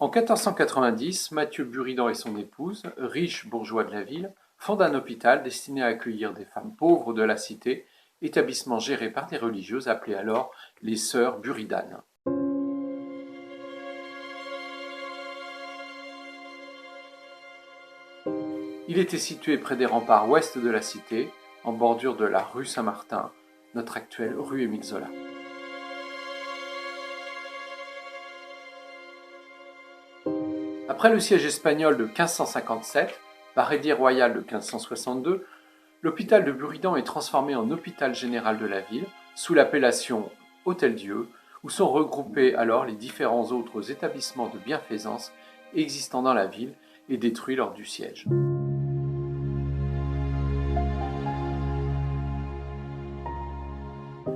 En 1490, Mathieu Buridan et son épouse, riches bourgeois de la ville, fondent un hôpital destiné à accueillir des femmes pauvres de la cité, établissement géré par des religieuses appelées alors les Sœurs Buridanes. Il était situé près des remparts ouest de la cité, en bordure de la rue Saint-Martin, notre actuelle rue Émile Zola. Après le siège espagnol de 1557, par édit royal de 1562, l'hôpital de Buridan est transformé en hôpital général de la ville, sous l'appellation Hôtel-Dieu, où sont regroupés alors les différents autres établissements de bienfaisance existant dans la ville et détruits lors du siège.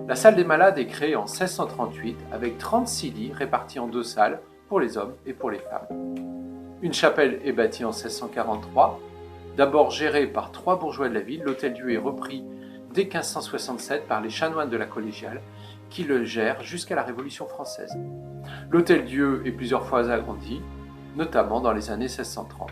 La salle des malades est créée en 1638 avec 36 lits répartis en 2 salles pour les hommes et pour les femmes. Une chapelle est bâtie en 1643. D'abord géré par 3 bourgeois de la ville, l'Hôtel-Dieu est repris dès 1567 par les chanoines de la collégiale qui le gèrent jusqu'à la Révolution française. L'Hôtel-Dieu est plusieurs fois agrandi, notamment dans les années 1630.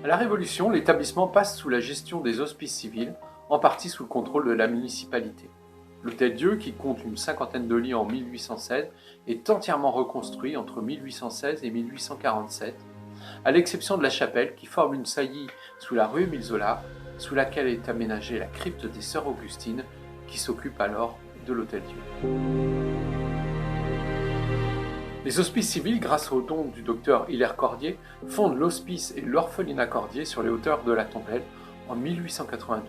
À la Révolution, l'établissement passe sous la gestion des hospices civils, en partie sous le contrôle de la municipalité. L'Hôtel-Dieu, qui compte une 50aine de lits en 1816, est entièrement reconstruit entre 1816 et 1847, à l'exception de la chapelle qui forme une saillie sous la rue Émile Zola, sous laquelle est aménagée la crypte des Sœurs Augustines, qui s'occupe alors de l'Hôtel-Dieu. Les hospices civils, grâce aux dons du docteur Hilaire Cordier, fondent l'hospice et l'orphelinat Cordier sur les hauteurs de la Tombelle en 1892.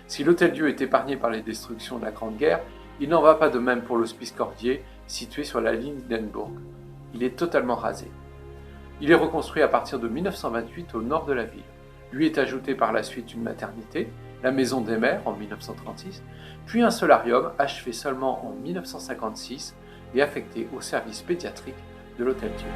Si l'Hôtel-Dieu est épargné par les destructions de la Grande Guerre, il n'en va pas de même pour l'hospice Cordier, situé sur la ligne d'Henneburg. Il est totalement rasé. Il est reconstruit à partir de 1928 au nord de la ville. Lui est ajouté par la suite une maternité, la maison des mères en 1936, puis un solarium achevé seulement en 1956 et affecté au service pédiatrique de l'Hôtel-Dieu.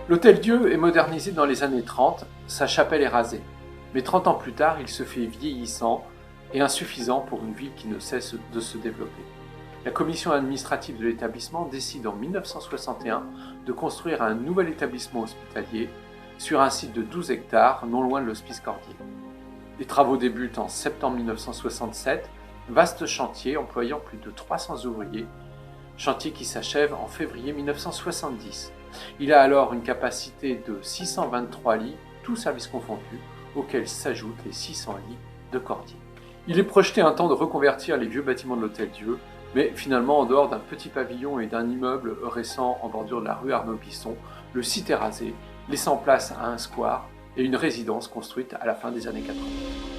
L'Hôtel-Dieu est modernisé dans les années 30, sa chapelle est rasée. Mais 30 ans plus tard, il se fait vieillissant et insuffisant pour une ville qui ne cesse de se développer. La commission administrative de l'établissement décide en 1961 de construire un nouvel établissement hospitalier sur un site de 12 hectares non loin de l'hospice Cordier. Les travaux débutent en septembre 1967, vaste chantier employant plus de 300 ouvriers, chantier qui s'achève en février 1970. Il a alors une capacité de 623 lits, tous services confondus, auxquels s'ajoutent les 600 lits de Cordier. Il est projeté un temps de reconvertir les vieux bâtiments de l'Hôtel-Dieu, mais finalement, en dehors d'un petit pavillon et d'un immeuble récent en bordure de la rue Arnaud-Bisson, le site est rasé, laissant place à un square et une résidence construite à la fin des années 80.